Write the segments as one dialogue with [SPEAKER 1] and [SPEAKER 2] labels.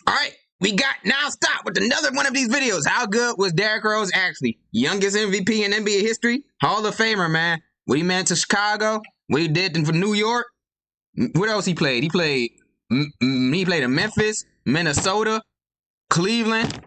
[SPEAKER 1] All right, we got now stop with another one of these videos. How good was Derrick Rose actually? Youngest MVP in NBA history, Hall of Famer, man. What he meant to Chicago, what he did for New York. What else he played? He played in Memphis, Minnesota, Cleveland.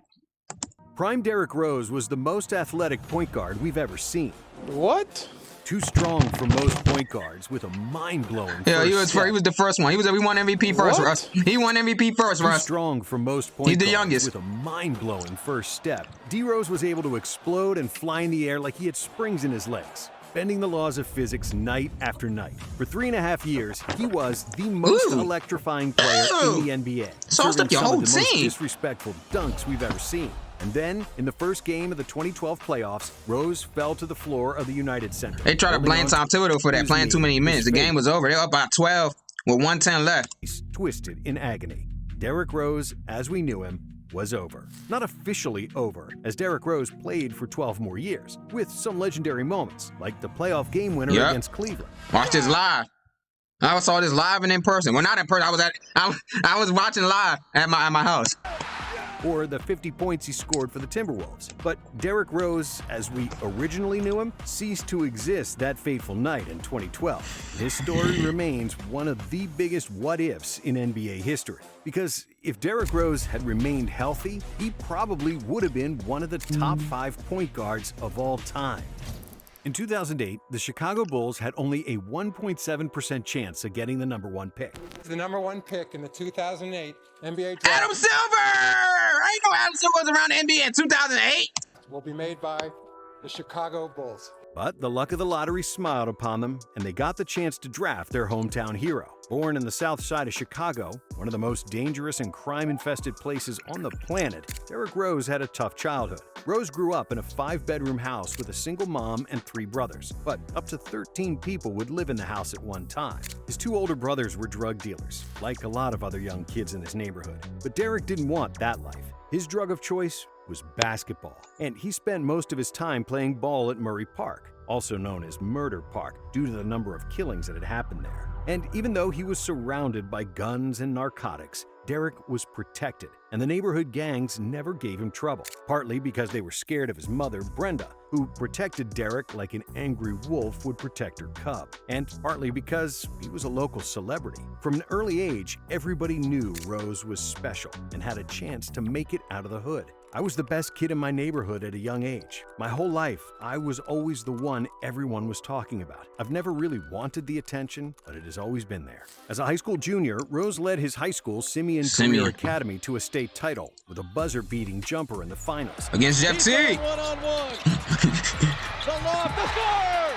[SPEAKER 2] Prime Derrick Rose was the most athletic point guard we've ever seen.
[SPEAKER 3] What?
[SPEAKER 2] Too strong for most point guards with a mind-blowing
[SPEAKER 1] Yeah, he was the first one. We won MVP first,
[SPEAKER 3] What?
[SPEAKER 1] Russ. He won MVP first,
[SPEAKER 2] Too
[SPEAKER 1] Russ.
[SPEAKER 2] strong for most point
[SPEAKER 1] He's the
[SPEAKER 2] guards
[SPEAKER 1] youngest.
[SPEAKER 2] with a mind-blowing first step. D-Rose was able to explode and fly in the air like he had springs in his legs, bending the laws of physics night after night. For 3.5 years, he was the most electrifying player in the NBA.
[SPEAKER 1] Sauced up
[SPEAKER 2] serving
[SPEAKER 1] your
[SPEAKER 2] some
[SPEAKER 1] whole
[SPEAKER 2] of the most
[SPEAKER 1] team.
[SPEAKER 2] disrespectful dunks we've ever seen. And then, in the first game of the 2012 playoffs, Rose fell to the floor of the United Center.
[SPEAKER 1] They tried to blame Tom Thibodeau for that, playing too many minutes. The game was over. They were up by 12 with 1:10 left.
[SPEAKER 2] Twisted in agony. Derrick Rose, as we knew him, was over. Not officially over, as Derrick Rose played for 12 more years, with some legendary moments, like the playoff game winner against Cleveland.
[SPEAKER 1] Watch this live. I saw this live and in person. Well, not in person. I was watching live at my house.
[SPEAKER 2] Or the 50 points he scored for the Timberwolves. But Derrick Rose, as we originally knew him, ceased to exist that fateful night in 2012. His story remains one of the biggest what-ifs in NBA history. Because if Derrick Rose had remained healthy, he probably would have been one of the top 5 point guards of all time. In 2008, the Chicago Bulls had only a 1.7% chance of getting the #1 pick.
[SPEAKER 3] The #1 pick in the 2008 NBA draft
[SPEAKER 1] Adam Silver! I didn't know Adam Silver was around the NBA in 2008.
[SPEAKER 3] will be made by the Chicago Bulls.
[SPEAKER 2] But the luck of the lottery smiled upon them, and they got the chance to draft their hometown hero. Born in the south side of Chicago, one of the most dangerous and crime-infested places on the planet, Derrick Rose had a tough childhood. Rose grew up in a 5-bedroom house with a single mom and 3 brothers, but up to 13 people would live in the house at one time. His 2 older brothers were drug dealers, like a lot of other young kids in his neighborhood. But Derrick didn't want that life. His drug of choice was basketball, and he spent most of his time playing ball at Murray Park, also known as Murder Park, due to the number of killings that had happened there. And even though he was surrounded by guns and narcotics, Derrick was protected, and the neighborhood gangs never gave him trouble, partly because they were scared of his mother, Brenda, who protected Derrick like an angry wolf would protect her cub, and partly because he was a local celebrity. From an early age, everybody knew Rose was special and had a chance to make it out of the hood. I was the best kid in my neighborhood at a young age. My whole life, I was always the one everyone was talking about. I've never really wanted the attention, but it has always been there. As a high school junior, Rose led his high school Simeon Career Academy to a state title with a buzzer-beating jumper in the finals.
[SPEAKER 1] Against Jeff T.
[SPEAKER 4] One-on-one. The loft, the score!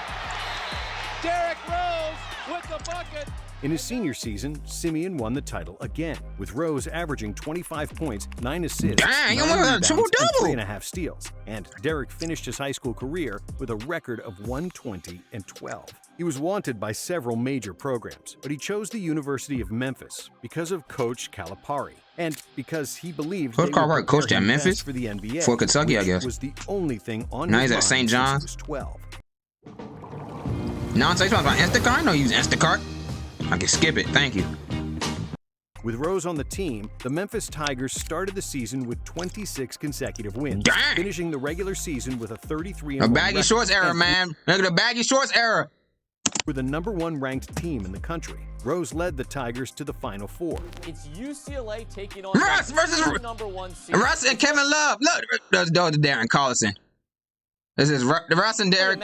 [SPEAKER 4] Derrick Rose with the bucket.
[SPEAKER 2] In his senior season, Simeon won the title again, with Rose averaging 25 points, 9 assists,
[SPEAKER 1] Dang,
[SPEAKER 2] 9
[SPEAKER 1] you won a
[SPEAKER 2] rebounds, and
[SPEAKER 1] triple-double.
[SPEAKER 2] 3.5 steals. And Derrick finished his high school career with a record of 120-12. He was wanted by several major programs, but he chose the University of Memphis because of Coach Calipari, and because he believed
[SPEAKER 1] Coach Calipari coached at Memphis
[SPEAKER 2] for the NBA,
[SPEAKER 1] for Kentucky, I
[SPEAKER 2] which
[SPEAKER 1] guess.
[SPEAKER 2] was the only thing on
[SPEAKER 1] Now
[SPEAKER 2] his
[SPEAKER 1] he's at
[SPEAKER 2] mind
[SPEAKER 1] St.
[SPEAKER 2] since
[SPEAKER 1] John's.
[SPEAKER 2] he was 12.
[SPEAKER 1] No one say something about Instacart? I know you use Instacart. I can skip it, thank you.
[SPEAKER 2] With Rose on the team, the Memphis Tigers started the season with 26 consecutive wins,
[SPEAKER 1] Dang.
[SPEAKER 2] finishing the regular season with a 33-1
[SPEAKER 1] A baggy
[SPEAKER 2] record.
[SPEAKER 1] shorts era,
[SPEAKER 2] And
[SPEAKER 1] man. Look at the baggy shorts era.
[SPEAKER 2] were the #1 ranked team in the country. Rose led the Tigers to the Final Four.
[SPEAKER 4] It's UCLA taking on
[SPEAKER 1] Russ versus
[SPEAKER 4] #1 seed.
[SPEAKER 1] Russ and Kevin Love. Look, that's Darren Collison. This is Russ and Derrick.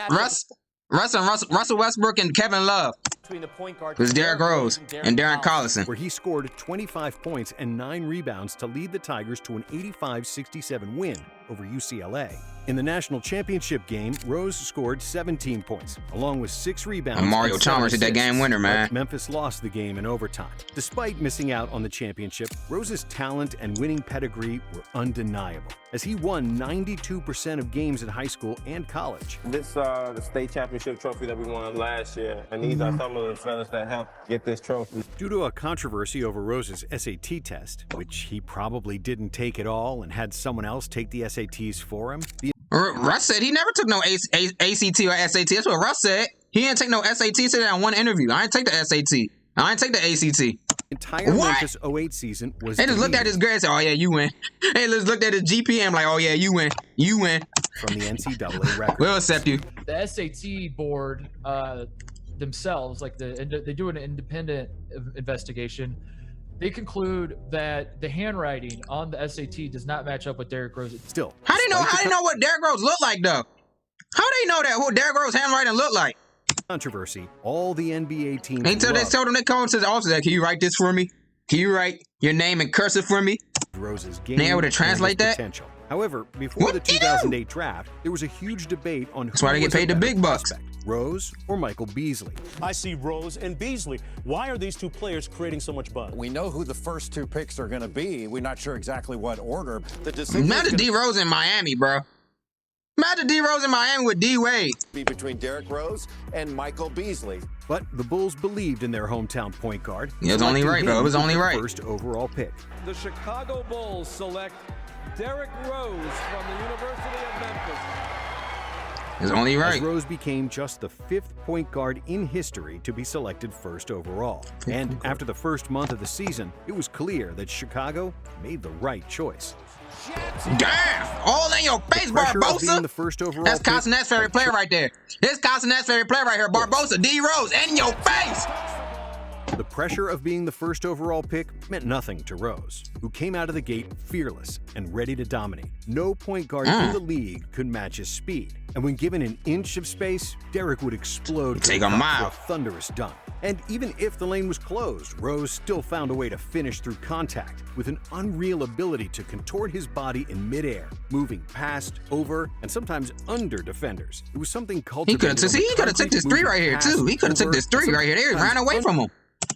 [SPEAKER 1] Russell Westbrook and Kevin Love.
[SPEAKER 4] Between the point guard
[SPEAKER 1] This is Derrick Rose and Darren Collison.
[SPEAKER 2] Where he scored 25 points and 9 rebounds to lead the Tigers to an 85-67 win over UCLA. In the national championship game, Rose scored 17 points, along with 6 rebounds.
[SPEAKER 1] And Mario
[SPEAKER 2] and 7
[SPEAKER 1] Chalmers hit that
[SPEAKER 2] assists.
[SPEAKER 1] game winner, man.
[SPEAKER 2] But Memphis lost the game in overtime. Despite missing out on the championship, Rose's talent and winning pedigree were undeniable, as he won 92% of games in high school and college.
[SPEAKER 5] This the state championship trophy that we won last year, and these are some of the fellas that helped get this trophy.
[SPEAKER 2] Due to a controversy over Rose's SAT test, which he probably didn't take at all and had someone else take the SATs for him, the
[SPEAKER 1] Russ said he never took no ACT or SAT. That's what Russ said. He didn't take no SAT. He said that in one interview. I didn't take the SAT. I didn't take the ACT.
[SPEAKER 2] Entire
[SPEAKER 1] What?
[SPEAKER 2] Memphis 08 season was
[SPEAKER 1] They just looked at
[SPEAKER 2] deleted
[SPEAKER 1] his grade and said, oh, yeah, you win. They just looked at his GPM like, oh, yeah, you win. You win.
[SPEAKER 2] from the NCAA record.
[SPEAKER 1] We'll accept you.
[SPEAKER 6] The SAT board themselves, like they do an independent investigation. They conclude that the handwriting on the SAT does not match up with Derrick Rose.
[SPEAKER 2] Still,
[SPEAKER 1] How do you know what Derrick Rose looked like, though? How do you know that what Derrick Rose handwriting looked like?
[SPEAKER 2] controversy, all the NBA teams
[SPEAKER 1] Until they told him, they called to the officer, can you write this for me? Can you write your name in cursive for me?
[SPEAKER 2] Rose's game
[SPEAKER 1] They able to
[SPEAKER 2] and
[SPEAKER 1] translate
[SPEAKER 2] his
[SPEAKER 1] that?
[SPEAKER 2] potential. However, before
[SPEAKER 1] What
[SPEAKER 2] the
[SPEAKER 1] do you
[SPEAKER 2] 2008 draft, there was a huge debate on
[SPEAKER 1] That's why they get paid the big bucks.
[SPEAKER 2] Rose or Michael Beasley.
[SPEAKER 7] I see Rose and Beasley. Why are these two players creating so much buzz?
[SPEAKER 8] We know who the first two picks are going to be. We're not sure exactly what order. The decision
[SPEAKER 1] Imagine D Rose in Miami, bro. Imagine D Rose in Miami with D Wade.
[SPEAKER 8] be between Derrick Rose and Michael Beasley.
[SPEAKER 2] But the Bulls believed in their hometown point guard.
[SPEAKER 1] It was only right,
[SPEAKER 2] selecting
[SPEAKER 1] bro. It
[SPEAKER 2] him
[SPEAKER 1] was
[SPEAKER 2] with
[SPEAKER 1] only
[SPEAKER 2] the
[SPEAKER 1] right.
[SPEAKER 2] First overall pick.
[SPEAKER 4] The Chicago Bulls select Derrick Rose from the University of Memphis.
[SPEAKER 1] It was only
[SPEAKER 2] As
[SPEAKER 1] right.
[SPEAKER 2] Rose became just the fifth point guard in history to be selected first overall. And after the first month of the season, it was clear that Chicago made the right choice.
[SPEAKER 1] Damn! All in your face,
[SPEAKER 2] Pressure of being
[SPEAKER 1] Barbosa.
[SPEAKER 2] the first overall
[SPEAKER 1] That's
[SPEAKER 2] pick
[SPEAKER 1] Castanet's favorite player right there. This Castanet's favorite player right here. Barbosa, D Rose, in your face.
[SPEAKER 2] The pressure of being the first overall pick meant nothing to Rose, who came out of the gate fearless and ready to dominate. No point guard in the league could match his speed. And when given an inch of space, Derrick would explode
[SPEAKER 1] Take
[SPEAKER 2] to
[SPEAKER 1] a
[SPEAKER 2] the cup
[SPEAKER 1] mile.
[SPEAKER 2] for a thunderous dunk. And even if the lane was closed, Rose still found a way to finish through contact with an unreal ability to contort his body in midair, moving past, over, and sometimes under defenders. It was something
[SPEAKER 1] He
[SPEAKER 2] cultivated.
[SPEAKER 1] could have took.
[SPEAKER 2] on the
[SPEAKER 1] He could have took
[SPEAKER 2] concrete,
[SPEAKER 1] this three
[SPEAKER 2] moving
[SPEAKER 1] right here
[SPEAKER 2] past,
[SPEAKER 1] too. He could have took
[SPEAKER 2] over,
[SPEAKER 1] this three
[SPEAKER 2] and
[SPEAKER 1] right here. They
[SPEAKER 2] sometimes
[SPEAKER 1] ran away from him.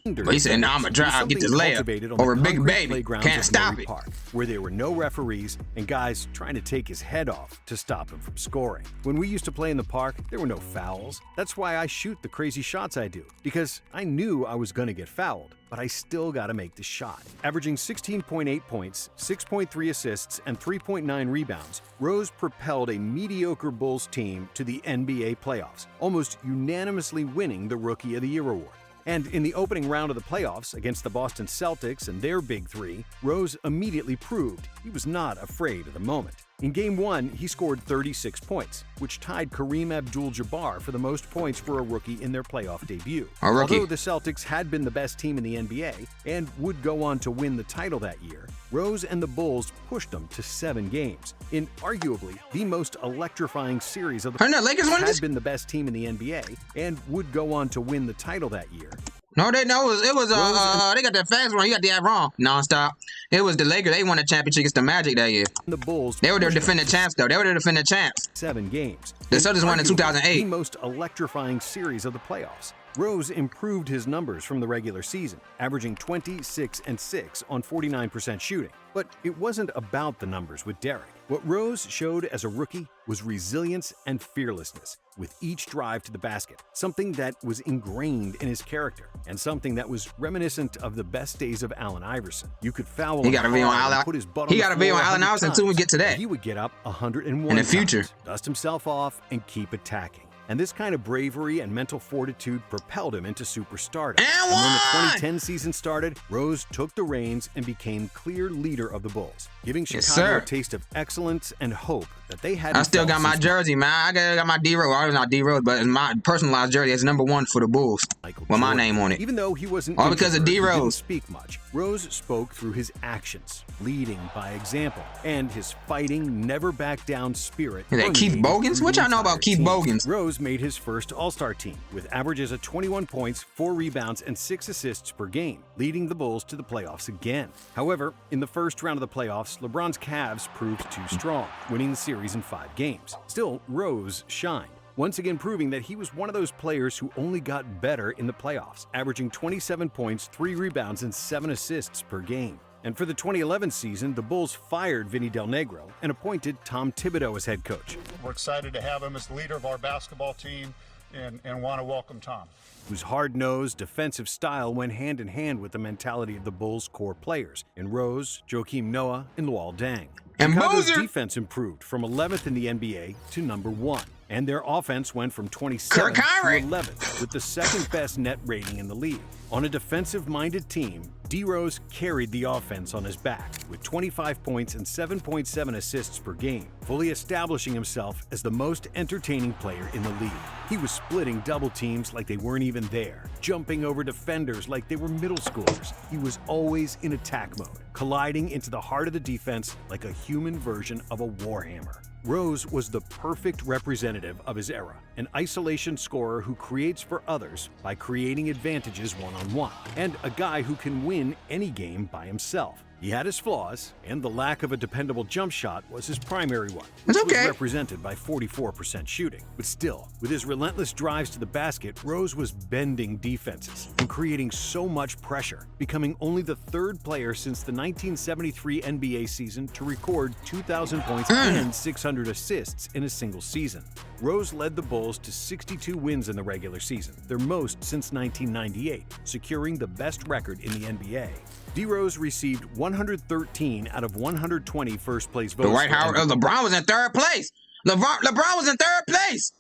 [SPEAKER 1] But he said, "Nah, I'ma drive, get this layup over Big Baby. Can't stop it."
[SPEAKER 2] Park, where there were no referees and guys trying to take his head off to stop him from scoring. When we used to play in the park, there were no fouls. That's why I shoot the crazy shots I do, because I knew I was going to get fouled, but I still got to make the shot. Averaging 16.8 points, 6.3 assists, and 3.9 rebounds, Rose propelled a mediocre Bulls team to the NBA playoffs, almost unanimously winning the Rookie of the Year award. And in the opening round of the playoffs against the Boston Celtics and their Big Three, Rose immediately proved he was not afraid of the moment. In Game 1, he scored 36 points, which tied Kareem Abdul-Jabbar for the most points for a rookie in their playoff debut.
[SPEAKER 1] A rookie.
[SPEAKER 2] Although the Celtics had been the best team in the NBA and would go on to win the title that year, Rose and the Bulls pushed them to 7 games in arguably the most electrifying series of the
[SPEAKER 1] Aren't the Lakers won
[SPEAKER 2] had
[SPEAKER 1] this?
[SPEAKER 2] been the best team in the NBA and would go on to win the title that year.
[SPEAKER 1] No, it was they got that fast one. You got that wrong. Nonstop. It was the Lakers. They won the championship against the Magic that year.
[SPEAKER 2] The Bulls
[SPEAKER 1] They were their
[SPEAKER 2] pushed
[SPEAKER 1] defending champs though. They were their defending champs.
[SPEAKER 2] 7 games.
[SPEAKER 1] The Celtics won in
[SPEAKER 2] Arguably
[SPEAKER 1] 2008.
[SPEAKER 2] The most electrifying series of the playoffs. Rose improved his numbers from the regular season, averaging 26 and 6 on 49% shooting. But it wasn't about the numbers with Derrick. What Rose showed as a rookie was resilience and fearlessness with each drive to the basket, something that was ingrained in his character and something that was reminiscent of the best days of Allen Iverson. You could foul
[SPEAKER 1] He
[SPEAKER 2] him
[SPEAKER 1] got a video on
[SPEAKER 2] hard and
[SPEAKER 1] Allen.
[SPEAKER 2] put his butt
[SPEAKER 1] He
[SPEAKER 2] on
[SPEAKER 1] got
[SPEAKER 2] the
[SPEAKER 1] a video
[SPEAKER 2] floor
[SPEAKER 1] on Allen
[SPEAKER 2] 100
[SPEAKER 1] Iverson too. We
[SPEAKER 2] times,
[SPEAKER 1] get to that.
[SPEAKER 2] and he would get up 101
[SPEAKER 1] In the future.
[SPEAKER 2] times, dust himself off, and keep attacking. And this kind of bravery and mental fortitude propelled him into superstardom.
[SPEAKER 1] And
[SPEAKER 2] when the
[SPEAKER 1] won!
[SPEAKER 2] 2010 season started, Rose took the reins and became clear leader of the Bulls, giving
[SPEAKER 1] Yes,
[SPEAKER 2] Chicago
[SPEAKER 1] sir.
[SPEAKER 2] a taste of excellence and hope that they had.
[SPEAKER 1] I still got my jersey, man. I got my D Rose. Well, it's not D Rose, but it's my personalized jersey. It's #1 for the Bulls with my name on it.
[SPEAKER 2] Even though he wasn't
[SPEAKER 1] All because of
[SPEAKER 2] introverted,
[SPEAKER 1] D.
[SPEAKER 2] he didn't
[SPEAKER 1] Rose.
[SPEAKER 2] speak much. Rose spoke through his actions, leading by example, and his fighting, never back down spirit.
[SPEAKER 1] Is that Keith
[SPEAKER 2] permeated
[SPEAKER 1] Bogans?
[SPEAKER 2] through
[SPEAKER 1] What
[SPEAKER 2] the
[SPEAKER 1] y'all know
[SPEAKER 2] entire
[SPEAKER 1] about Keith
[SPEAKER 2] team.
[SPEAKER 1] Bogans?
[SPEAKER 2] Rose made his first All-Star team with averages of 21 points, 4 rebounds, and 6 assists per game, leading the Bulls to the playoffs again. However, in the first round of the playoffs, LeBron's Cavs proved too strong, winning the series in 5 games. Still, Rose shined, once again proving that he was one of those players who only got better in the playoffs, averaging 27 points, 3 rebounds, and 7 assists per game. And for the 2011 season, the Bulls fired Vinny Del Negro and appointed Tom Thibodeau as head coach,
[SPEAKER 9] We're excited to have him as the leader of our basketball team and want to welcome Tom.
[SPEAKER 2] whose hard-nosed defensive style went hand in hand with the mentality of the Bulls' core players in Rose, Joakim Noah, and Luol Deng.
[SPEAKER 1] And
[SPEAKER 2] Chicago's
[SPEAKER 1] Boozer!
[SPEAKER 2] defense improved from 11th in the NBA to #1. And their offense went from 27th to
[SPEAKER 1] Kyrie.
[SPEAKER 2] 11th, with the second best net rating in the league. On a defensive-minded team, D. Rose carried the offense on his back with 25 points and 7.7 assists per game, fully establishing himself as the most entertaining player in the league. He was splitting double teams like they weren't even there, jumping over defenders like they were middle schoolers. He was always in attack mode, colliding into the heart of the defense like a human version of a warhammer. Rose was the perfect representative of his era, an isolation scorer who creates for others by creating advantages one-on-one, and a guy who can win any game by himself. He had his flaws, and the lack of a dependable jump shot was his primary one, which was represented by 44% shooting. But still, with his relentless drives to the basket, Rose was bending defenses and creating so much pressure, becoming only the third player since the 1973 NBA season to record 2,000 points and 600 assists in a single season. Rose led the Bulls to 62 wins in the regular season, their most since 1998, securing the best record in the NBA. D. Rose received 113 out of 120 first-place votes.
[SPEAKER 1] Dwight Howard, LeBron was in third place. LeBron was in third place.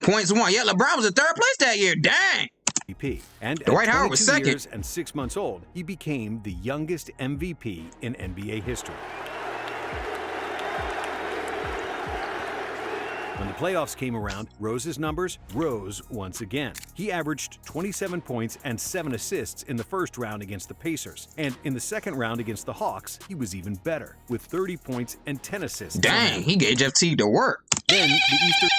[SPEAKER 1] Points won. Yeah, LeBron was in third place that year. Dang.
[SPEAKER 2] MVP. And
[SPEAKER 1] Dwight
[SPEAKER 2] at
[SPEAKER 1] Howard was
[SPEAKER 2] 22
[SPEAKER 1] second.
[SPEAKER 2] years and 6 months old, he became the youngest MVP in NBA history. When the playoffs came around, Rose's numbers rose once again. He averaged 27 points and 7 assists in the first round against the Pacers. And in the second round against the Hawks, he was even better, with 30 points and 10 assists.
[SPEAKER 1] Dang, he gave Jeff Teague the work.
[SPEAKER 2] Then the Eastern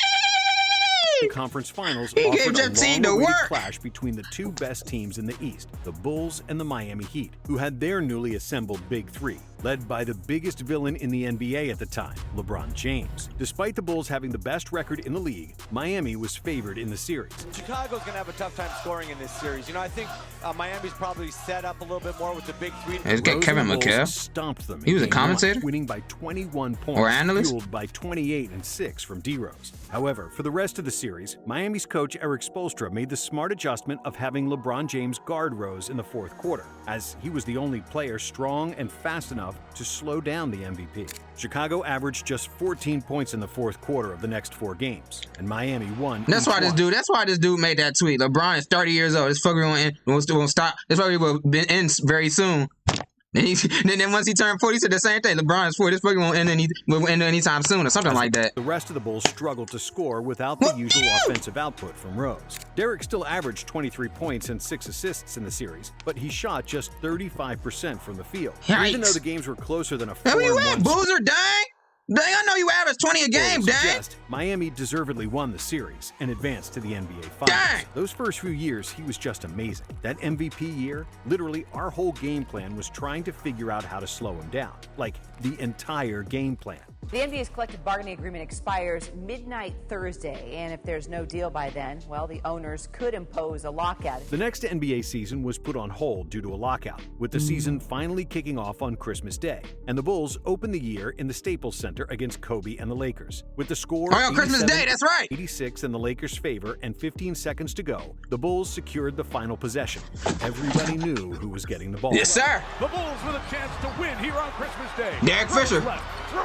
[SPEAKER 2] Conference Finals offered a long-awaited clash between the two best teams in the East, the Bulls and the Miami Heat, who had their newly assembled Big Three, led by the biggest villain in the NBA at the time, LeBron James. Despite the Bulls having the best record in the league, Miami was favored in the series.
[SPEAKER 10] Chicago's going to have a tough time scoring in this series. You know, I think Miami's probably set up a little bit more with the Big Three.
[SPEAKER 1] Let's get Kevin McHale.
[SPEAKER 2] Stomped them.
[SPEAKER 1] He was a commentator?
[SPEAKER 2] Winning by 21 points,
[SPEAKER 1] or analyst?
[SPEAKER 2] Fueled by 28 and 6 from D. Rose. However, for the rest of the series, Miami's coach Eric Spoelstra made the smart adjustment of having LeBron James guard Rose in the fourth quarter, as he was the only player strong and fast enough to slow down the MVP. Chicago averaged just 14 points in the fourth quarter of the next 4 games, and Miami won. That's why
[SPEAKER 1] this dude made that tweet. LeBron is 30 years old. This fucker won't stop. This fucker will end very soon. Then once he turned 40, he said the same thing. LeBron is 40. This fucking won't end anytime soon or something like that.
[SPEAKER 2] The rest of the Bulls struggled to score without the usual offensive output from Rose. Derrick still averaged 23 points and 6 assists in the series, but he shot just 35% from the field.
[SPEAKER 1] Yikes.
[SPEAKER 2] Even though the games were closer than a 4-1.
[SPEAKER 1] Where you at, Boozer? Dang! Dang, I know you average 20 a game, dang!
[SPEAKER 2] Miami deservedly won the series and advanced to the NBA Finals.
[SPEAKER 1] Dang.
[SPEAKER 2] Those first few years, he was just amazing. That MVP year, literally our whole game plan was trying to figure out how to slow him down. Like, the entire game plan.
[SPEAKER 11] The NBA's collective bargaining agreement expires midnight Thursday, and if there's no deal by then, well, the owners could impose a lockout.
[SPEAKER 2] The next NBA season was put on hold due to a lockout, with the season finally kicking off on Christmas Day. And the Bulls opened the year in the Staples Center against Kobe and the Lakers. With the score
[SPEAKER 1] on Christmas Day, that's right.
[SPEAKER 2] 86 in the Lakers' favor and 15 seconds to go, the Bulls secured the final possession. Everybody knew who was getting the ball.
[SPEAKER 1] Yes, sir.
[SPEAKER 4] The Bulls with a chance to win here on Christmas Day.
[SPEAKER 1] Derrick Fisher.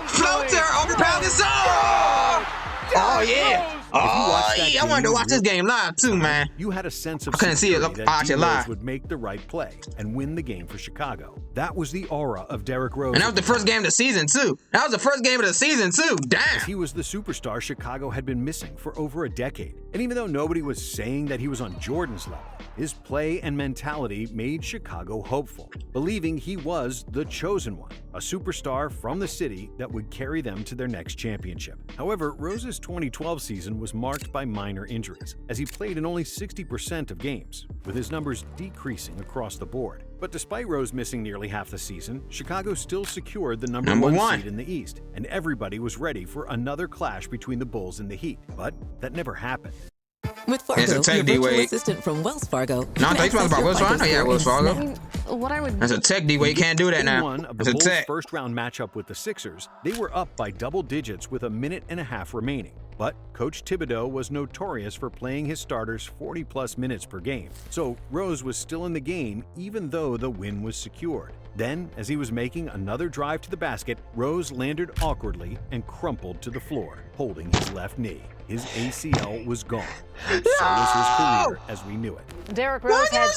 [SPEAKER 1] Floater over Pound zone. Oh, yeah. Oh, yeah. I wanted to watch this game live, too, man.
[SPEAKER 2] You had a sense of
[SPEAKER 1] I couldn't see it live.
[SPEAKER 2] Would make the right play and win the game for Chicago. That was the aura of Derrick Rose.
[SPEAKER 1] And that was the first game of the season, too. That was the first game of the season, too. Damn.
[SPEAKER 2] He was the superstar Chicago had been missing for over a decade. And even though nobody was saying that he was on Jordan's level, his play and mentality made Chicago hopeful, believing he was the chosen one, a superstar from the city that would carry them to their next championship. However, Rose's 2012 season was marked by minor injuries, as he played in only 60% of games, with his numbers decreasing across the board. But despite Rose missing nearly half the season, Chicago still secured the number one seed in the East, and everybody was ready for another clash between the Bulls and the Heat. But that never happened.
[SPEAKER 12] With Fargo, your virtual assistant from Wells Fargo.
[SPEAKER 1] No, I thought you talking about Wells Fargo. Yeah, Wells Fargo.
[SPEAKER 12] That's
[SPEAKER 1] a tech D-Wade. Can't do that now.
[SPEAKER 2] One of the Bulls' first-round matchup with the Sixers, they were up by double digits with a minute and a half remaining. But Coach Thibodeau was notorious for playing his starters 40-plus minutes per game. So Rose was still in the game even though the win was secured. Then, as he was making another drive to the basket, Rose landed awkwardly and crumpled to the floor, holding his left knee. His ACL was gone. And so was his career as we knew it.
[SPEAKER 13] Derrick Rose had a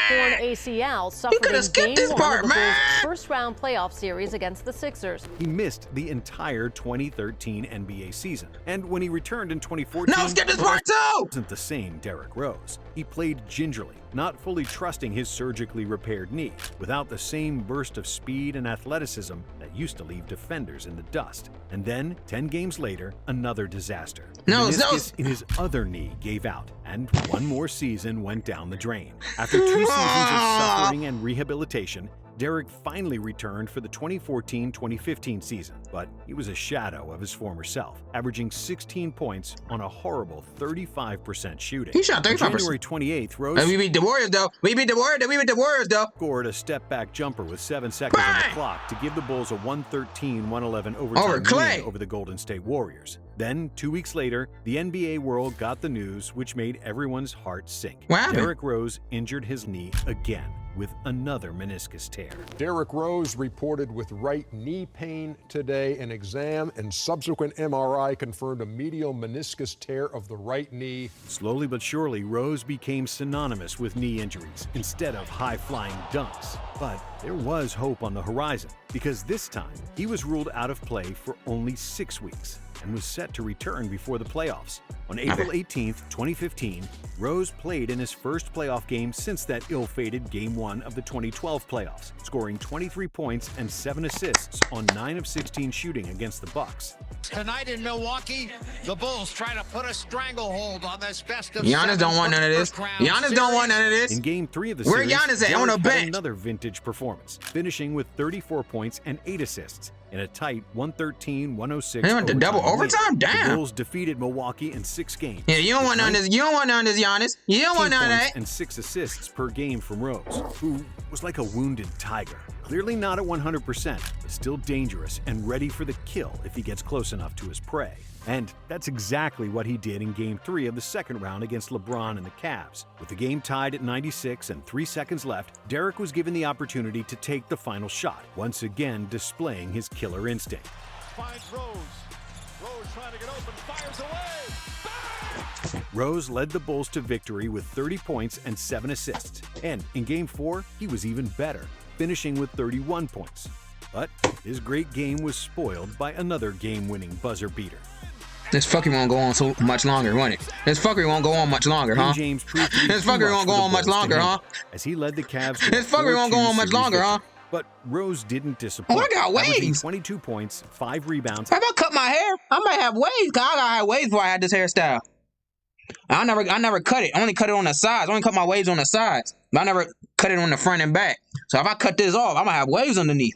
[SPEAKER 13] torn ACL suffered in Game 1 of the Bulls' first-round playoff series against the Sixers.
[SPEAKER 2] He missed the entire 2013 NBA season. And when he returned in 2014,
[SPEAKER 1] no, skip this part too!
[SPEAKER 2] Wasn't the same Derrick Rose. He played gingerly, not fully trusting his surgically repaired knee, without the same burst of speed and athleticism that used to leave defenders in the dust. And then, 10 games later, another disaster. The meniscus in his other knee gave out, and one more season went down the drain. After 2 seasons of suffering and rehabilitation, Derrick finally returned for the 2014-2015 season, but he was a shadow of his former self, averaging 16 points on a horrible 35% shooting.
[SPEAKER 1] He shot 35%.
[SPEAKER 2] On January 28th, Rose...
[SPEAKER 1] We beat the Warriors, though. We beat the Warriors, though.
[SPEAKER 2] Scored a step-back jumper with 7 seconds on the clock to give the Bulls a 113-111 overtime win over the Golden State Warriors. Then, 2 weeks later, the NBA world got the news, which made everyone's heart sink. Derrick Rose injured his knee again with another meniscus tear.
[SPEAKER 14] Derrick Rose reported with right knee pain today. An exam and subsequent MRI confirmed a medial meniscus tear of the right knee.
[SPEAKER 2] Slowly but surely, Rose became synonymous with knee injuries instead of high-flying dunks. But there was hope on the horizon, because this time he was ruled out of play for only 6 weeks and was set to return before the playoffs. On April 18th, 2015, Rose played in his first playoff game since that ill-fated Game 1 of the 2012 playoffs, scoring 23 points and 7 assists on 9 of 16 shooting against the Bucks.
[SPEAKER 15] Tonight in Milwaukee, the Bulls try to put a stranglehold on this best of
[SPEAKER 1] Giannis don't want none of this. Giannis don't want none of this.
[SPEAKER 2] In Game 3 of the
[SPEAKER 1] series,
[SPEAKER 2] Giannis at?
[SPEAKER 1] Derrick on the bench.
[SPEAKER 2] Another vintage performance, finishing with 34 points and 8 assists in a tight 113-106.
[SPEAKER 1] They went to double overtime? Damn.
[SPEAKER 2] The Bulls defeated Milwaukee in 6 games.
[SPEAKER 1] Yeah, you don't want none of this. You don't want none of this, Giannis. You don't want none of that.
[SPEAKER 2] And 6 assists per game from Rose, who was like a wounded tiger. Clearly not at 100%, but still dangerous and ready for the kill if he gets close enough to his prey. And that's exactly what he did in Game 3 of the second round against LeBron and the Cavs. With the game tied at 96 and 3 seconds left, Derrick was given the opportunity to take the final shot, once again displaying his killer instinct.
[SPEAKER 15] Finds Rose. Rose trying to get open, fires away. Bang!
[SPEAKER 2] Rose led the Bulls to victory with 30 points and 7 assists. And in Game 4, he was even better, finishing with 31 points. But his great game was spoiled by another game-winning buzzer beater.
[SPEAKER 1] This fucking won't go on so much longer, won't it? This fuckery won't go on much longer, huh?
[SPEAKER 2] James
[SPEAKER 1] this fuckery won't go on much longer, huh?
[SPEAKER 2] As he led the Cavs to
[SPEAKER 1] this fuckery won't go on much longer, huh?
[SPEAKER 2] But Rose didn't disappoint.
[SPEAKER 1] Oh, I got waves.
[SPEAKER 2] 22 points, 5 rebounds.
[SPEAKER 1] If I cut my hair, I might have waves, cause I gotta have waves before I had this hairstyle. I never cut it. I only cut it on the sides. I only cut my waves on the sides. But I never cut it on the front and back. So if I cut this off, I'm gonna have waves underneath.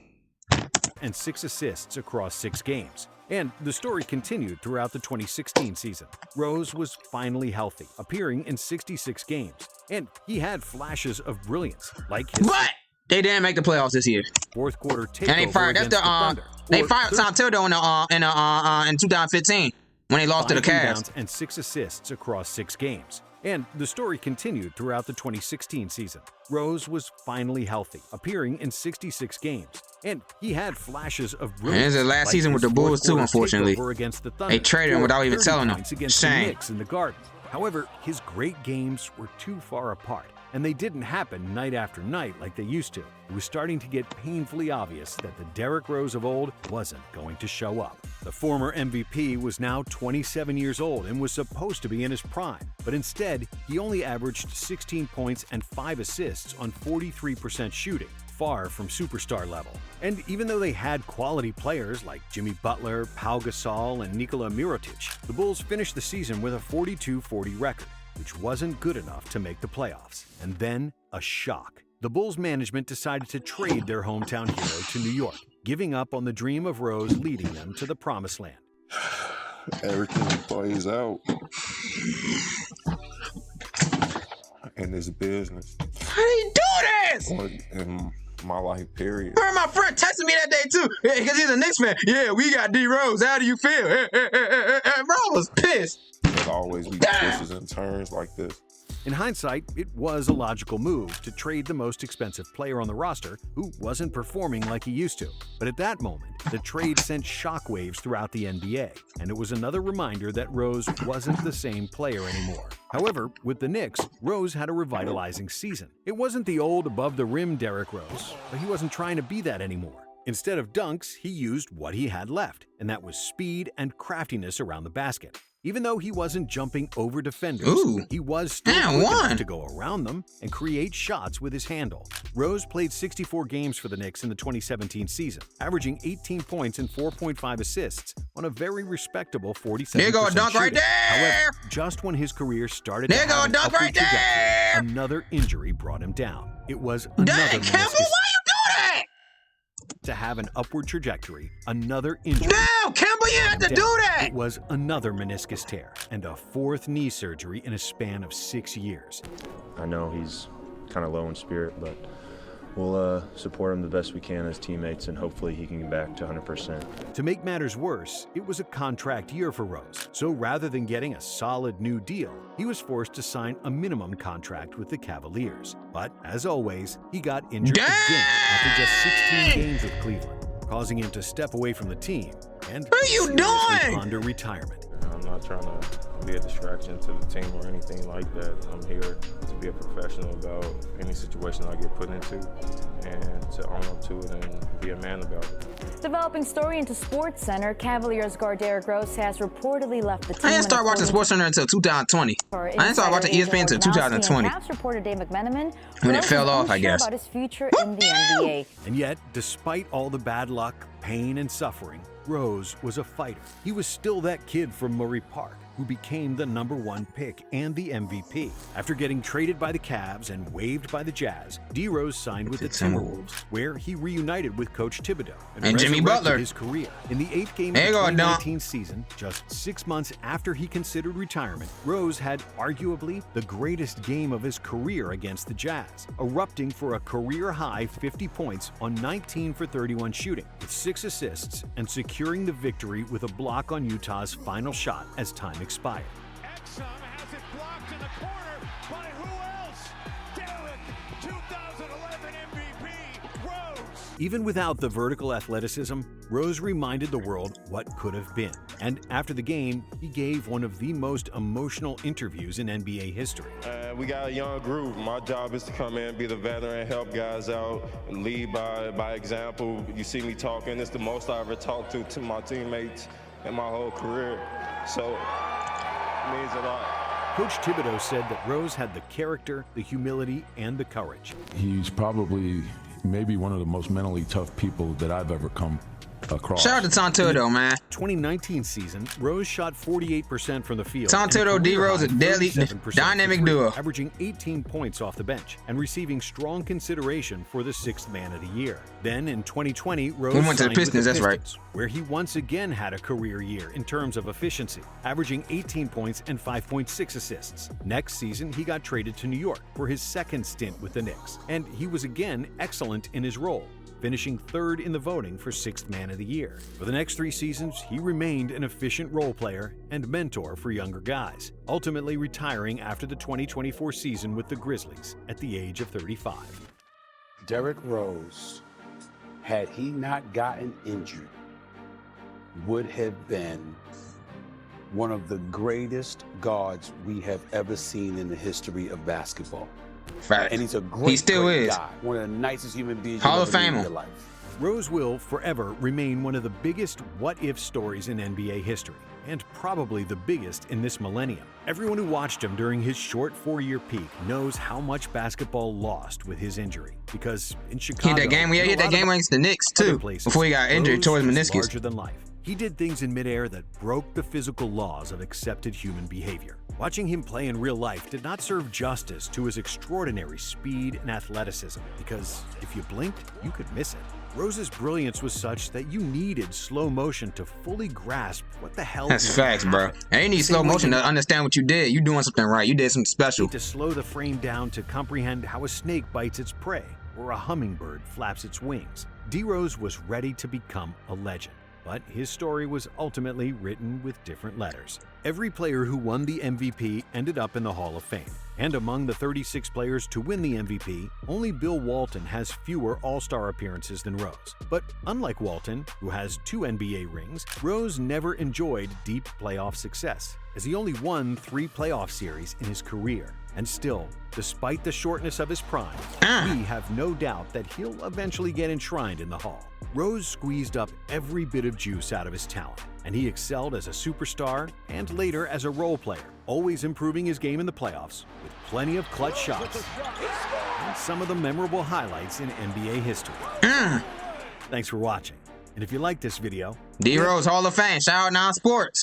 [SPEAKER 2] And 6 assists across 6 games. And the story continued throughout the 2016 season. Rose was finally healthy, appearing in 66 games. And he had flashes of brilliance, like his...
[SPEAKER 1] But they didn't make the playoffs this year.
[SPEAKER 2] Fourth quarter takeover
[SPEAKER 1] and they fired. That's they fired Santildo in 2015 when they lost to the Cavs.
[SPEAKER 2] And 6 assists across 6 games. And the story continued throughout the 2016 season. Rose was finally healthy, appearing in 66 games. And he had flashes of brilliance.
[SPEAKER 1] This is the last season with the Bulls too, unfortunately.
[SPEAKER 2] Against the
[SPEAKER 1] they traded him without even telling them.
[SPEAKER 2] Against the Knicks in the Garden. However, his great games were too far apart, and they didn't happen night after night like they used to. It was starting to get painfully obvious that the Derrick Rose of old wasn't going to show up. The former MVP was now 27 years old and was supposed to be in his prime, but instead, he only averaged 16 points and 5 assists on 43% shooting, far from superstar level. And even though they had quality players like Jimmy Butler, Pau Gasol, and Nikola Mirotic, the Bulls finished the season with a 42-40 record, which wasn't good enough to make the playoffs. And then, a shock. The Bulls management decided to trade their hometown hero to New York, giving up on the dream of Rose leading them to the promised land.
[SPEAKER 16] Everything plays out in this business.
[SPEAKER 1] How do you do this?
[SPEAKER 16] In my life, period.
[SPEAKER 1] My friend texted me that day too, because he's a Knicks fan. Yeah, we got D Rose. How do you feel? Bro was pissed.
[SPEAKER 16] There's always be twists and turns like this.
[SPEAKER 2] In hindsight, it was a logical move to trade the most expensive player on the roster who wasn't performing like he used to. But at that moment, the trade sent shockwaves throughout the NBA, and it was another reminder that Rose wasn't the same player anymore. However, with the Knicks, Rose had a revitalizing season. It wasn't the old above-the-rim Derrick Rose, but he wasn't trying to be that anymore. Instead of dunks, he used what he had left, and that was speed and craftiness around the basket. Even though he wasn't jumping over defenders, he was still quick enough to go around them and create shots with his handle. Rose played 64 games for the Knicks in the 2017 season, averaging 18 points and 4.5 assists on a very respectable 47%
[SPEAKER 1] There you go, a dunk
[SPEAKER 2] shooting.
[SPEAKER 1] right there!
[SPEAKER 2] However, just when his career started to
[SPEAKER 1] There you go,
[SPEAKER 2] have
[SPEAKER 1] a
[SPEAKER 2] an
[SPEAKER 1] dunk
[SPEAKER 2] upward
[SPEAKER 1] right there!
[SPEAKER 2] trajectory, another injury brought him down. It was another
[SPEAKER 1] Dang, Campbell, why you do that?
[SPEAKER 2] to have an upward trajectory, another injury.
[SPEAKER 1] No, Campbell, you had to do that!
[SPEAKER 2] It was another meniscus tear and a fourth knee surgery in a span of 6 years.
[SPEAKER 17] I know he's kind of low in spirit, but we'll support him the best we can as teammates, and hopefully he can get back to 100%.
[SPEAKER 2] To make matters worse, it was a contract year for Rose. So rather than getting a solid new deal, he was forced to sign a minimum contract with the Cavaliers. But as always, he got injured again after just 16 games with Cleveland, causing him to step away from the team and seriously ponder retirement.
[SPEAKER 5] I'm not trying to be a distraction to the team or anything like that. I'm here to be a professional about any situation I get put into and to own up to it and be a man about it.
[SPEAKER 18] Developing story into SportsCenter, Cavaliers guard Derrick Rose has reportedly left the team.
[SPEAKER 1] I didn't start watching SportsCenter until 2020. I didn't start watching ESPN until 2020.
[SPEAKER 18] Caps reporter Dave McMenamin
[SPEAKER 1] when it fell off, I guess.
[SPEAKER 18] About his future in the NBA.
[SPEAKER 2] And yet, despite all the bad luck, pain, and suffering, Rose was a fighter. He was still that kid from Murray Park who became the #1 pick and the MVP. After getting traded by the Cavs and waived by the Jazz, D. Rose signed with the Timberwolves, where he reunited with Coach Thibodeau
[SPEAKER 1] and Jimmy Butler.
[SPEAKER 2] His career. In the 8th game of the 2019 season, just 6 months after he considered retirement, Rose had arguably the greatest game of his career against the Jazz, erupting for a career-high 50 points on 19 for 31 shooting, with 6 assists and securing the victory with a block on Utah's final shot as time expired.
[SPEAKER 15] Exum has it blocked in the corner by who else? Derrick, 2011 MVP, Rose.
[SPEAKER 2] Even without the vertical athleticism, Rose reminded the world what could have been. And after the game, he gave one of the most emotional interviews in NBA history.
[SPEAKER 5] We got a young group. My job is to come in, be the veteran, help guys out, and lead by example. You see me talking, it's the most I ever talked to my teammates in my whole career. So it means a lot.
[SPEAKER 2] Coach Thibodeau said that Rose had the character, the humility, and the courage.
[SPEAKER 19] He's probably maybe one of the most mentally tough people that I've ever come across.
[SPEAKER 1] Shout out to Tom Thibodeau, man.
[SPEAKER 2] 2019 season, Rose shot 48% from the field.
[SPEAKER 1] Tom Thibodeau, D. Rose, a deadly dynamic duo.
[SPEAKER 2] Averaging 18 points off the bench and receiving strong consideration for the 6th Man of the Year. Then in 2020, Rose
[SPEAKER 1] went to the Pistons, that's right,
[SPEAKER 2] where he once again had a career year in terms of efficiency, averaging 18 points and 5.6 assists. Next season, he got traded to New York for his 2nd stint with the Knicks, and he was again excellent in his role, finishing 3rd in the voting for 6th Man of the Year. For the next 3 seasons, he remained an efficient role player and mentor for younger guys, ultimately retiring after the 2024 season with the Grizzlies at the age of 35.
[SPEAKER 20] Derrick Rose, had he not gotten injured, would have been one of the greatest guards we have ever seen in the history of basketball.
[SPEAKER 1] Fact.
[SPEAKER 20] And he's a great guy, one of the nicest human beings
[SPEAKER 1] Hall
[SPEAKER 20] you've
[SPEAKER 1] of
[SPEAKER 20] ever met in
[SPEAKER 1] Famer.
[SPEAKER 20] your life.
[SPEAKER 2] Rose will forever remain one of the biggest what-if stories in NBA history, and probably the biggest in this millennium. Everyone who watched him during his short 4-year peak knows how much basketball lost with his injury. Because in Chicago,
[SPEAKER 1] he hit that game against the Knicks too, before he got injured towards meniscus.
[SPEAKER 2] Larger than life. He did things in midair that broke the physical laws of accepted human behavior. Watching him play in real life did not serve justice to his extraordinary speed and athleticism, because if you blinked, you could miss it. Rose's brilliance was such that you needed slow motion to fully grasp what the hell.
[SPEAKER 1] That's facts, bro. And you need slow motion to understand what you did. You doing something right. You did something special.
[SPEAKER 2] To slow the frame down to comprehend how a snake bites its prey or a hummingbird flaps its wings. D. Rose was ready to become a legend. but his story was ultimately written with different letters. Every player who won the MVP ended up in the Hall of Fame. And among the 36 players to win the MVP, only Bill Walton has fewer All-Star appearances than Rose. But unlike Walton, who has 2 NBA rings, Rose never enjoyed deep playoff success, as he only won 3 playoff series in his career. And still, despite the shortness of his prime, we have no doubt that he'll eventually get enshrined in the Hall. Rose squeezed up every bit of juice out of his talent, and he excelled as a superstar and later as a role player, always improving his game in the playoffs with plenty of clutch shots and some of the memorable highlights in NBA history. Thanks for watching. And if you like this video,
[SPEAKER 1] D-Rose Hall of Fame, shout out Non Sports.